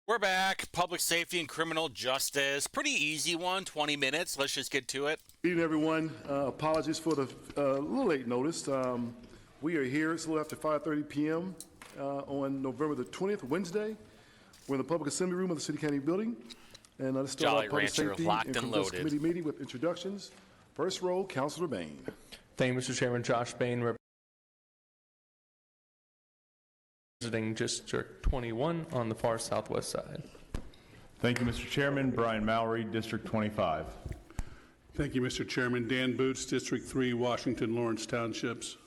We're back. Public safety and criminal justice. Pretty easy one, 20 minutes. Let's just get to it. Good evening, everyone. Apologies for the little late notice. We are here. It's a little after 5:30 p.m. On November the 20th, Wednesday. We're in the Public Assembly Room of the City County Building. And let's start Jolly our Public Rancher, Safety locked and and Criminal loaded. Committee meeting with introductions. First row, Councilor Bain. Thank you, Mr. Chairman. Josh Bain, representing District 21 on the far southwest side. Thank you, Mr. Chairman. Brian Mallory, District 25. Thank you, Mr. Chairman. Dan Boots, District 3, Washington, Lawrence Townships.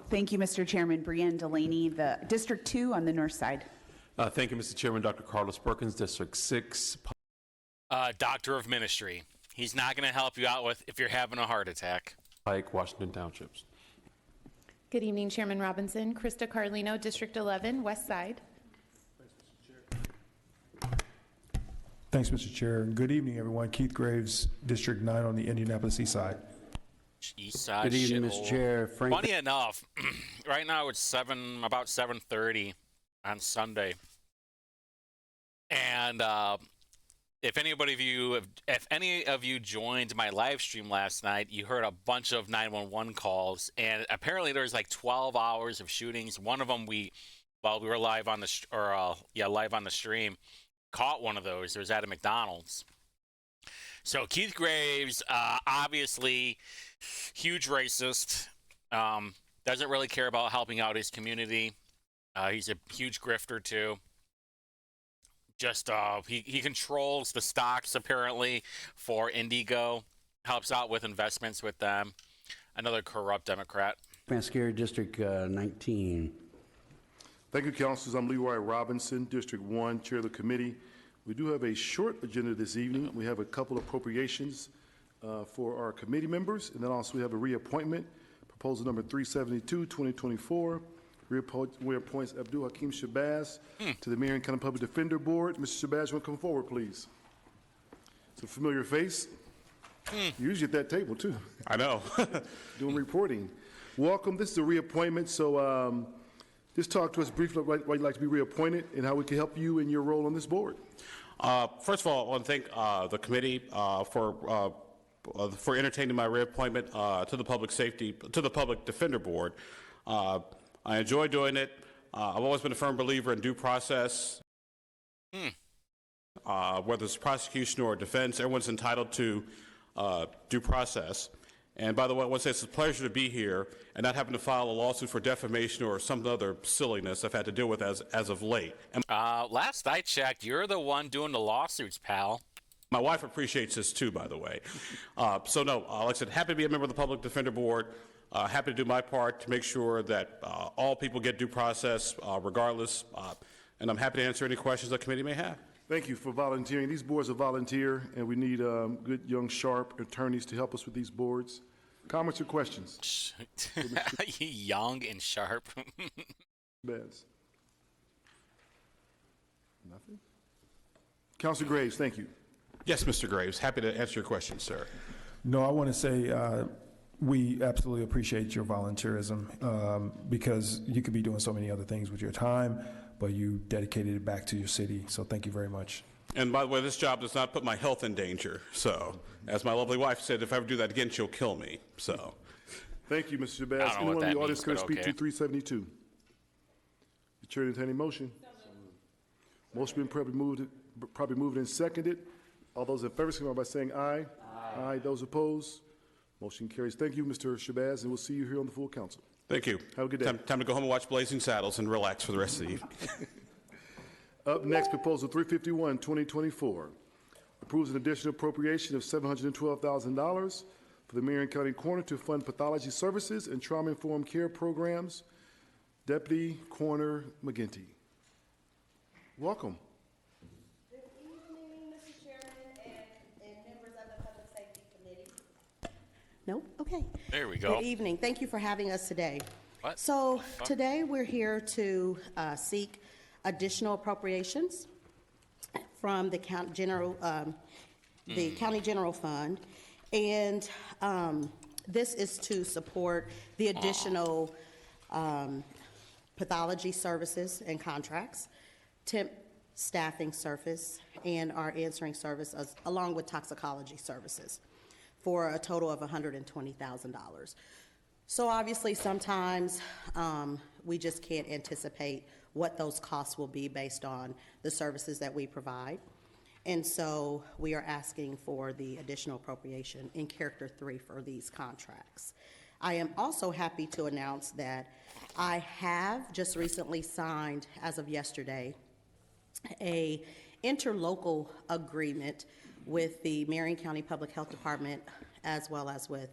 Thank you, Mr. Chairman. Brienne Delaney, the District 2 on the north side. Thank you, Mr. Chairman. Dr. Carlos Perkins, District 6. Doctor of Ministry. He's not going to help you out with if you're having a heart attack. Pike, Washington Townships. Good evening, Chairman Robinson. Krista Carlino, District 11, West Side. Thanks, Mr. Chair. Good evening, everyone. Keith Graves, District 9 on the Indianapolis East Side. East side. Good evening, Mr. Chair. Frank. Funny enough, right now it's about 7:30 on Sunday, and if any of you joined my live stream last night, you heard a bunch of 911 calls, and apparently there's like 12 hours of shootings. One of them we were live on the live on the stream, caught one of those. It was at a McDonald's. So Keith Graves, obviously huge racist, doesn't really care about helping out his community. He's a huge grifter too. Just he controls the stocks apparently for Indigo, helps out with investments with them. Another corrupt Democrat. Mascara, District 19. Thank you, Councilors. I'm Leroy Robinson, District 1, Chair of the Committee. We do have a short agenda this evening. We have a couple of appropriations for our committee members, and then also we have a reappointment, proposal number 372, 2024. Reappoints Abdul Hakim Shabazz to the Marion County Public Defender Board. Mr. Shabazz, you want to come forward, please? It's a familiar face. You're usually at that table, too. I know. Doing reporting. Welcome. This is a reappointment, so just talk to us briefly about why you'd like to be reappointed and how we can help you in your role on this board. First of all, I want to thank the committee for entertaining my reappointment to the Public Defender Board. I enjoy doing it. I've always been a firm believer in due process. Whether it's prosecution or defense, everyone's entitled to due process. And by the way, I want to say it's a pleasure to be here and not having to file a lawsuit for defamation or some other silliness I've had to deal with as of late. And Last I checked, you're the one doing the lawsuits, pal. my wife appreciates this too, by the way. Like I said, happy to be a member of the Public Defender Board. Happy to do my part to make sure that all people get due process regardless. And I'm happy to answer any questions the committee may have. Thank you for volunteering. These boards are volunteer, and we need good, young, sharp attorneys to help us with these boards. Comments or questions? Young and sharp. Bez. Nothing? Councilor Graves, thank you. Yes, Mr. Graves. Happy to answer your questions, sir. No, I want to say we absolutely appreciate your volunteerism because you could be doing so many other things with your time, but you dedicated it back to your city. So thank you very much. And by the way, this job does not put my health in danger. So, as my lovely wife said, if I ever do that again, she'll kill me. So, thank you, Mr. Shabazz. Anyone in the audience going to speak to 372? The chair entertaining motion. Motion been probably moved and seconded. All those in favor, signify by saying aye. Aye. Those opposed, motion carries. Thank you, Mr. Shabazz, and we'll see you here on the full council. thank you. Have a good day. Time to go home and watch Blazing Saddles and relax for the rest of the evening. Up next, proposal 351, 2024. Approves an additional appropriation of $712,000 for the Marion County Coroner to fund pathology services and trauma-informed care programs. Deputy Coroner McGinty. Welcome. Good evening, Mr. Chairman and members of the Public Safety Committee. Nope, okay. There we go. Good evening. Thank you for having us today. What? So today we're here to seek additional appropriations from the county general fund, and this is to support the additional pathology services and contracts, temp staffing service, and our answering service, along with toxicology services, for a total of $120,000. So obviously, sometimes we just can't anticipate what those costs will be based on the services that we provide. And so we are asking for the additional appropriation in Character 3 for these contracts. I am also happy to announce that I have just recently signed, as of yesterday, a interlocal agreement with the Marion County Public Health Department as well as with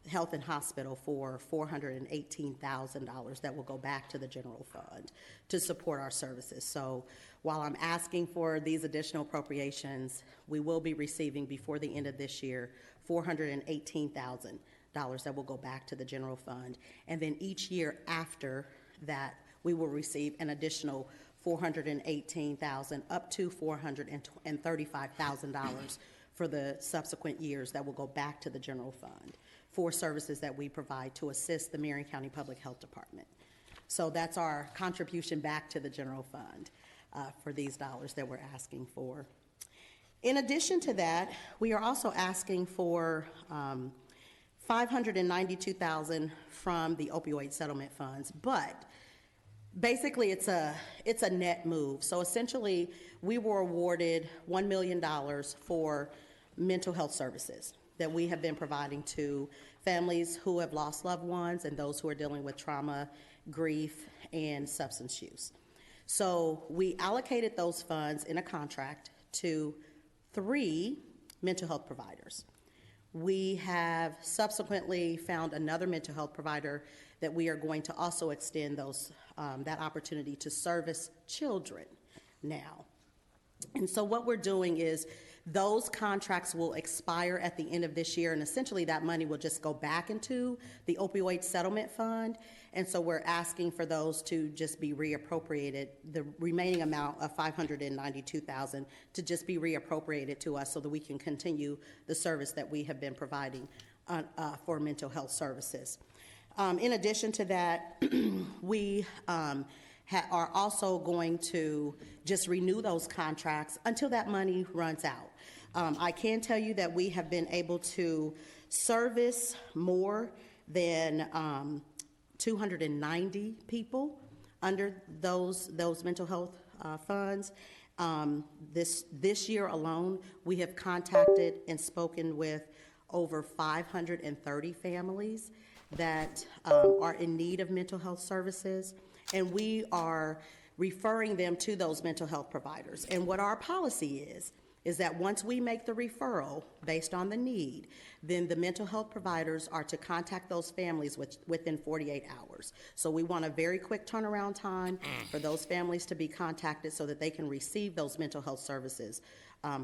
Health and Hospital for $418,000 that will go back to the general fund to support our services. So while I'm asking for these additional appropriations, we will be receiving before the end of this year $418,000 that will go back to the general fund. And then each year after that, we will receive an additional $418,000 up to $435,000 for the subsequent years that will go back to the general fund for services that we provide to assist the Marion County Public Health Department. So that's our contribution back to the general fund for these dollars that we're asking for. In addition to that, we are also asking for $592,000 from the opioid settlement funds, but basically it's a net move. So essentially, we were awarded $1 million for mental health services that we have been providing to families who have lost loved ones and those who are dealing with trauma, grief, and substance use. So we allocated those funds in a contract to 3 mental health providers. We have subsequently found another mental health provider that we are going to also extend those that opportunity to service children now. And so what we're doing is those contracts will expire at the end of this year, and essentially that money will just go back into the opioid settlement fund. And so we're asking for those to just be reappropriated, the remaining amount of $592,000 to just be reappropriated to us so that we can continue the service that we have been providing for mental health services. In addition to that, we are also going to just renew those contracts until that money runs out. I can tell you that we have been able to service more than 290 people under those mental health funds. This year alone, we have contacted and spoken with over 530 families that are in need of mental health services, and we are referring them to those mental health providers. And what our policy is that once we make the referral based on the need, then the mental health providers are to contact those families within 48 hours. So we want a very quick turnaround time for those families to be contacted so that they can receive those mental health services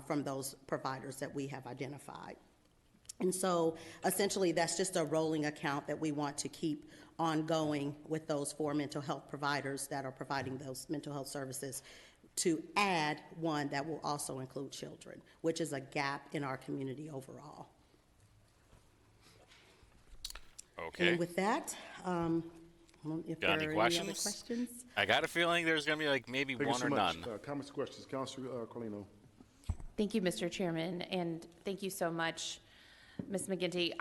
from those providers that we have identified. And so essentially that's just a rolling account that we want to keep ongoing with those 4 mental health providers that are providing those mental health services, to add one that will also include children, which is a gap in our community overall. Okay. And with that, if there are any other questions? I got a feeling there's going to be like maybe Thank you one so or much. none. Comments, questions? Councilor Carlino. Thank you, Mr. Chairman, and thank you so much, Ms. McGinty.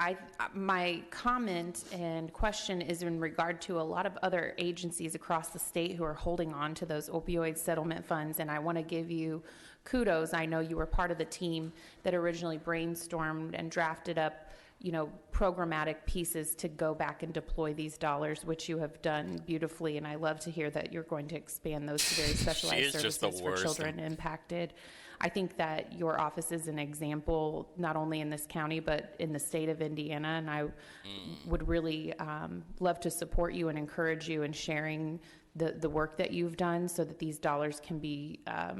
My comment and question is in regard to a lot of other agencies across the state who are holding on to those opioid settlement funds, and I want to give you kudos. I know you were part of the team that originally brainstormed and drafted up, programmatic pieces to go back and deploy these dollars, which you have done beautifully, and I love to hear that you're going to expand those to very specialized services for children impacted. I think that your office is an example, not only in this county, but in the state of Indiana, and I would really love to support you and encourage you in sharing the work that you've done so that these dollars can be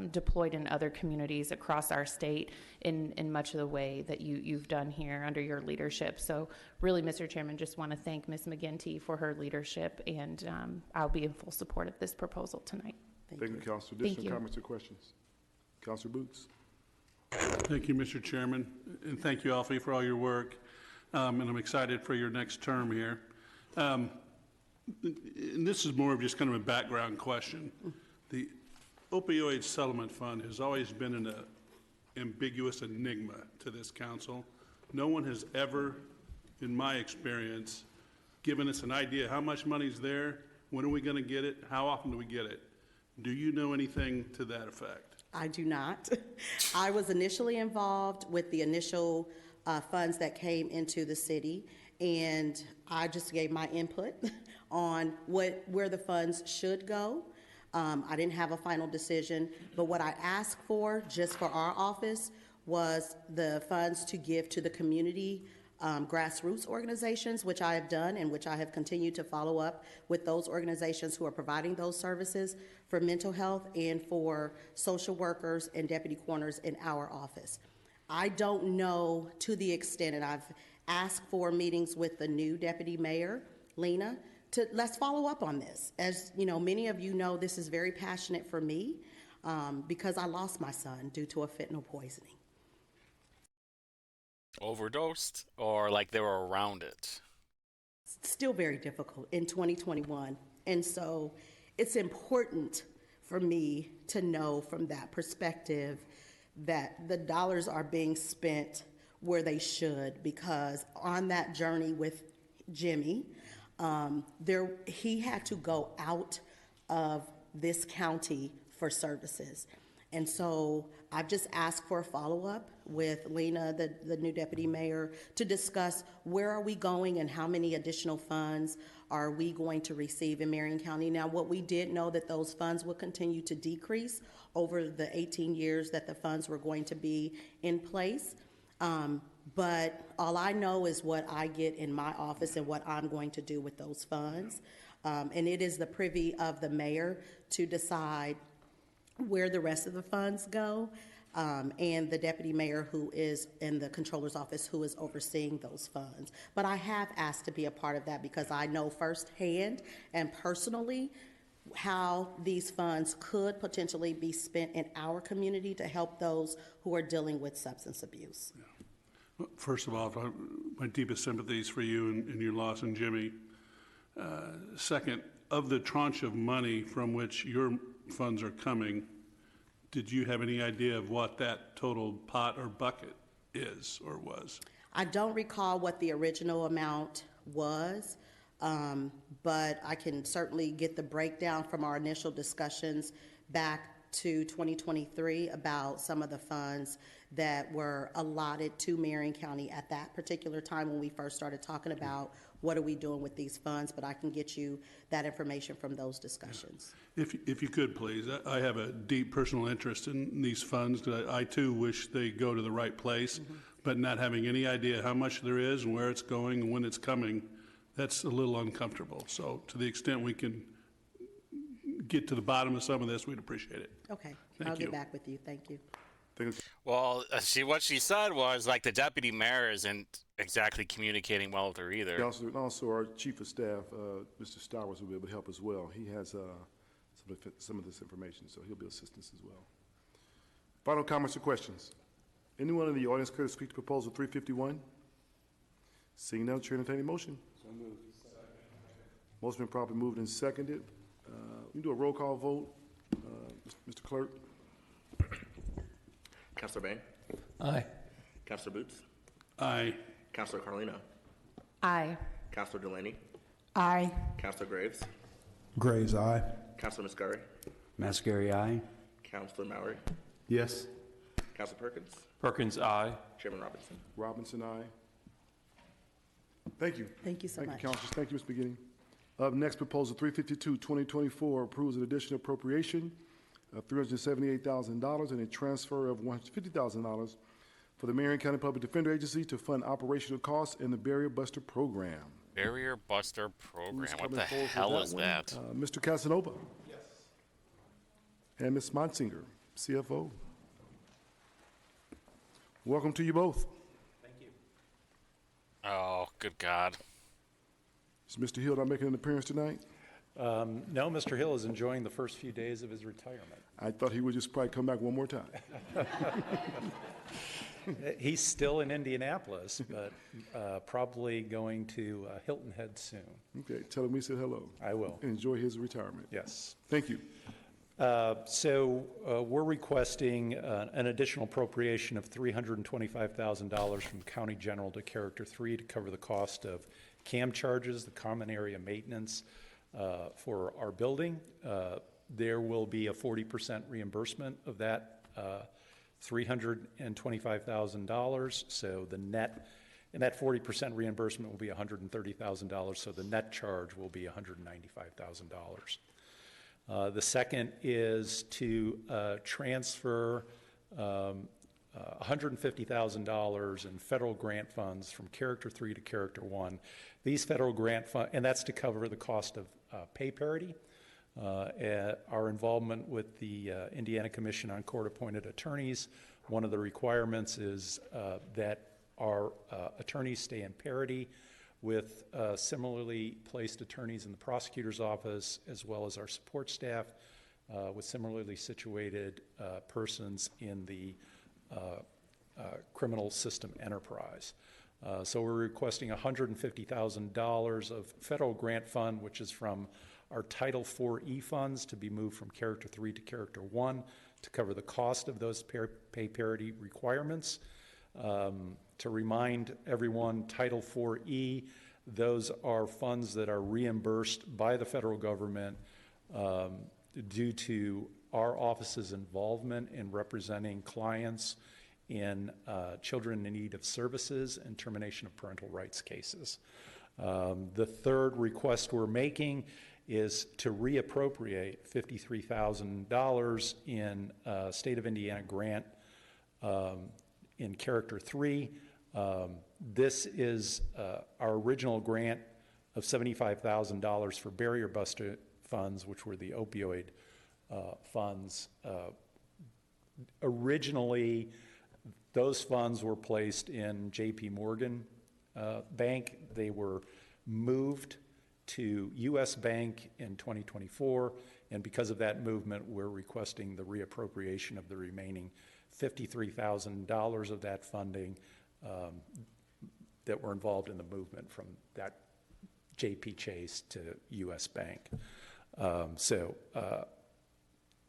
deployed in other communities across our state in much of the way that you've done here under your leadership. So really, Mr. Chairman, just want to thank Ms. McGinty for her leadership, and I'll be in full support of this proposal tonight. Thank you, Councilor. Additional comments or questions? Councilor Boots. Thank you, Mr. Chairman, and thank you, Alfie, for all your work, and I'm excited for your next term here. And this is more of just kind of a background question. opioid settlement fund has always been an ambiguous enigma to this council. No one has ever, in my experience, given us an idea how much money's there, when are we going to get it, how often do we get it? Do you know anything to that effect? I do not. I was initially involved with the initial funds that came into the city, and I just gave my input on where the funds should go. I didn't have a final decision, but what I asked for, just for our office, was the funds to give to the community grassroots organizations, which I have done and which I have continued to follow up with those organizations who are providing those services for mental health and for social workers and deputy coroners in our office. I don't know to the extent, and I've asked for meetings with the new deputy mayor, Lena, let's follow up on this. As you know, many of you know, this is very passionate for me because I lost my son due to a fentanyl poisoning. Overdosed, or like they were around it? Still very difficult in 2021. And so it's important for me to know from that perspective that the dollars are being spent where they should, because on that journey with Jimmy, he had to go out of this county for services. And so I've just asked for a follow-up with Lena, the new deputy mayor, to discuss where are we going and how many additional funds are we going to receive in Marion County. Now, what we did know that those funds will continue to decrease over the 18 years that the funds were going to be in place. But all I know is what I get in my office and what I'm going to do with those funds. And it is the privy of the mayor to decide where the rest of the funds go, and the deputy mayor who is in the controller's office who is overseeing those funds. But I have asked to be a part of that because I know firsthand and personally how these funds could potentially be spent in our community to help those who are dealing with substance abuse. Yeah. Well, first of all, my deepest sympathies for you and your loss in Jimmy. Second, of the tranche of money from which your funds are coming, did you have any idea of what that total pot or bucket is or was? I don't recall what the original amount was, but I can certainly get the breakdown from our initial discussions back to 2023 about some of the funds that were allotted to Marion County at that particular time when we first started talking about what are we doing with these funds, but I can get you that information from those discussions. If you could, please. I have a deep personal interest in these funds because I too wish they go to the right place, but not having any idea how much there is and where it's going and when it's coming, that's a little uncomfortable. So to the extent we can get to the bottom of some of this, we'd appreciate it. Okay, Thank I'll you. get back with you. Thank you. Well, what she said was like the deputy mayor isn't exactly communicating well with her either. Also, our chief of staff, Mr. Stowers, will be able to help as well. He has some of this information, so he'll be assistance as well. Final comments or questions? Anyone in the audience care to speak to proposal 351? Seeing none, chair entertaining motion. So moved. Motion been properly moved and seconded. We do a roll call vote. Mr. Clerk. Councilor Bain? Aye. Councilor Boots? Aye. Councilor Carlino? Aye. Councilor Delaney? Aye. Councilor Graves? Graves, aye. Councilor Mascari? Mascari, aye. Councilor Mowry? Yes. Councilor Perkins? Perkins, aye. Chairman Robinson? Robinson, aye. Thank you. Thank you so much. Thank you, councilors. Thank you, Ms. McGinney. Up next, proposal 352, 2024, approves an additional appropriation of $378,000 and a transfer of $150,000 for the Marion County Public Defender Agency to fund operational costs in the Barrier Buster program. Barrier Buster program. Who's What coming the forward for hell is one? that? Mr. Casanova. Yes. And Ms. Monsinger, CFO. Welcome to you both. Thank you. Oh, good God. Is Mr. Hill not making an appearance tonight? No, Mr. Hill is enjoying the first few days of his retirement. I thought he would just probably come back one more time. He's still in Indianapolis, but probably going to Hilton Head soon. Okay, tell him we said hello. I will. Enjoy his retirement. Yes. Thank you. We're requesting an additional appropriation of $325,000 from County General to Character 3 to cover the cost of CAM charges, the common area maintenance for our building. There will be a 40% reimbursement of that $325,000. So the net, and that 40% reimbursement will be $130,000. So the net charge will be $195,000. The second is to transfer $150,000 in federal grant funds from Character 3 to Character 1. These federal grant funds, and that's to cover the cost of pay parity. Our involvement with the Indiana Commission on Court-Appointed Attorneys, one of the requirements is that our attorneys stay in parity with similarly placed attorneys in the prosecutor's office, as well as our support staff with similarly situated persons in the criminal system enterprise. So we're requesting $150,000 of federal grant fund, which is from our Title IV-E funds, to be moved from Character 3 to Character 1 to cover the cost of those pay parity requirements. To remind everyone, Title IV-E, those are funds that are reimbursed by the federal government due to our office's involvement in representing clients in children in need of services and termination of parental rights cases. The third request we're making is to reappropriate $53,000 in State of Indiana grant in Character 3. This is our original grant of $75,000 for barrier buster funds, which were the opioid funds. Originally, those funds were placed in JP Morgan Bank. They were moved to U.S. Bank in 2024, and because of that movement, we're requesting the reappropriation of the remaining $53,000 of that funding that were involved in the movement from that JP Chase to U.S. Bank.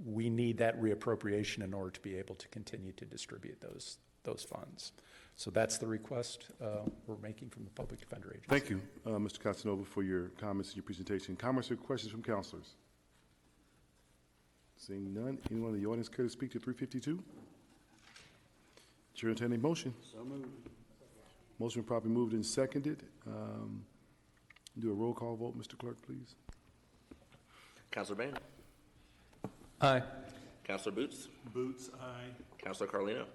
We need that reappropriation in order to be able to continue to distribute those funds. So that's the request we're making from the Public Defender Agency. Thank you, Mr. Casanova, for your comments and your presentation. Comments or questions from councilors? Seeing none, anyone in the audience care to speak to 352? Chair, entertain a motion. So moved. Motion properly moved and seconded. Do a roll call vote, Mr. Clerk, please. Councilor Bain. Aye. Councilor Boots. Boots, aye. Councilor Carlino.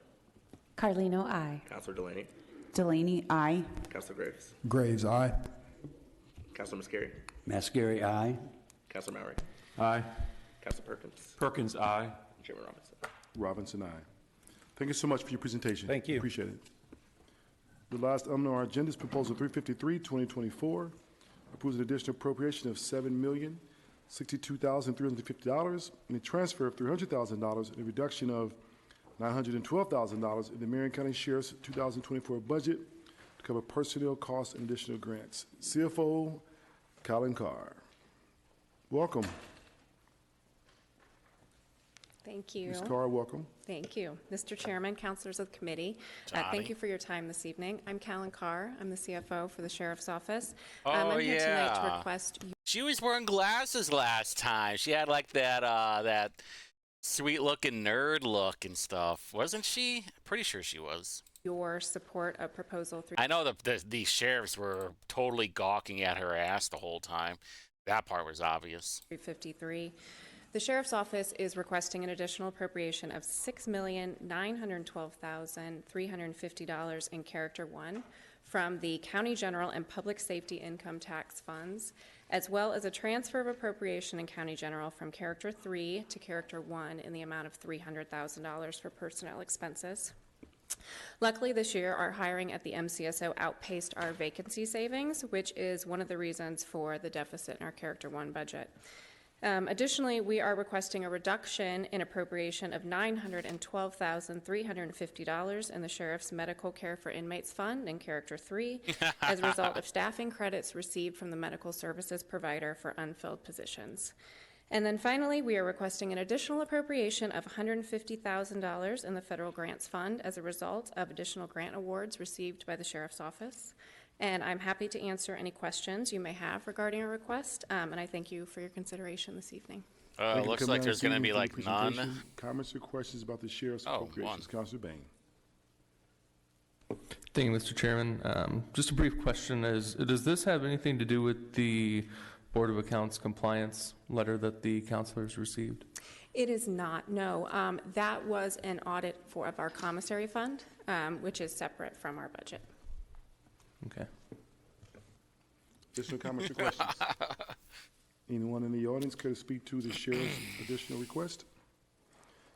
Carlino, aye. Councilor Delaney. Delaney, aye. Councilor Graves. Graves, aye. Councilor Mascari. Mascari, aye. Councilor Mowry. Aye. Councilor Perkins. Perkins, aye. Chairman Robinson. Robinson, aye. Thank you so much for your presentation. Thank you. Appreciate it. The last item on our agenda is Proposal 353, 2024, approves an additional appropriation of $7,062,350 and a transfer of $300,000 and a reduction of $912,000 in the Marion County Sheriff's 2024 budget to cover personnel costs and additional grants. CFO Colin Carr. Welcome. Thank you. Ms. Carr, welcome. Thank you. Mr. Chairman, councilors of the committee, thank you for your time this evening. I'm Callan Carr. I'm the CFO for the Sheriff's Office. I'm here tonight to request... She was wearing glasses last time. She had like that that sweet-looking nerd look and stuff. Wasn't she? Pretty sure she was. Your support of Proposal 3. I know the sheriffs were totally gawking at her ass the whole time. That part was obvious. 353. The Sheriff's Office is requesting an additional appropriation of $6,912,350 in Character 1 from the County General and Public Safety Income Tax Funds, as well as a transfer of appropriation in County General from Character 3 to Character 1 in the amount of $300,000 for personnel expenses. Luckily, this year, our hiring at the MCSO outpaced our vacancy savings, which is one of the reasons for the deficit in our Character 1 budget. Additionally, we are requesting a reduction in appropriation of $912,350 in the Sheriff's Medical Care for Inmates Fund in Character 3 as a result of staffing credits received from the medical services provider for unfilled positions. And then finally, we are requesting an additional appropriation of $150,000 in the federal grants fund as a result of additional grant awards received by the Sheriff's Office. And I'm happy to answer any questions you may have regarding our request, and I thank you for your consideration this evening. Thank you for Looks coming like down there's this going to evening be for the like none. presentation. Comments or questions about the sheriff's appropriations? Councilor Bain. Thank you, Mr. Chairman. Just a brief question is, does this have anything to do with the Board of Accounts compliance letter that the councilors received? It is not, no. That was an audit of our commissary fund, which is separate from our budget. Okay. Additional comments or questions? Anyone in the audience care to speak to the sheriff's additional request?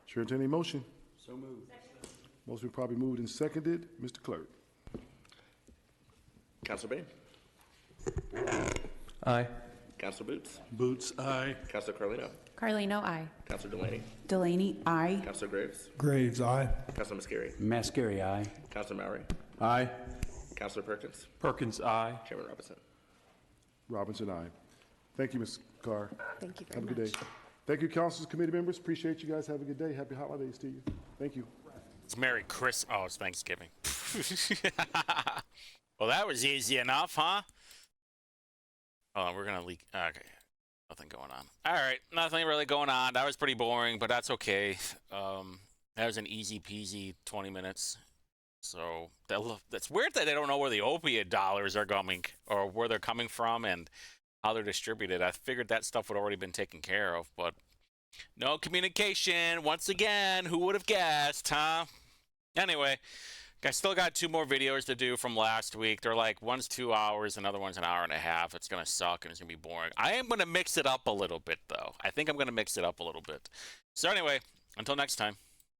Chair, entertain a motion. So moved. Motion probably moved and seconded. Mr. Clerk. Councilor Bain. Aye. Councilor Boots. Boots, aye. Councilor Carlino. Carlino, aye. Councilor Delaney. Delaney, aye. Councilor Graves. Graves, aye. Councilor Mascari. Mascari, aye. Councilor Mowry. Aye. Councilor Perkins. Perkins, aye. Chairman Robinson. Robinson, aye. Thank you, Ms. Carr. Thank you very Have much. a good day. Thank you, councilors, committee members. Appreciate you guys. Have a good day. Happy holidays to you. Thank you. It's Merry Christmas. Oh, it's Thanksgiving. Well, that was easy enough, huh? Oh, we're going to leak. Okay. Nothing going on. All right. Nothing really going on. That was pretty boring, but that's okay. That was an easy peasy 20 minutes. So that's weird that they don't know where the opioid dollars are coming or where they're coming from and how they're distributed. I figured that stuff would already been taken care of, but no communication. Once again, who would have guessed, huh? Anyway, I still got 2 more videos to do from last week. They're like, one's 2 hours, another one's an hour and a half. It's going to suck and it's going to be boring. I am going to mix it up a little bit, though. I think I'm going to mix it up a little bit. So anyway, until next time.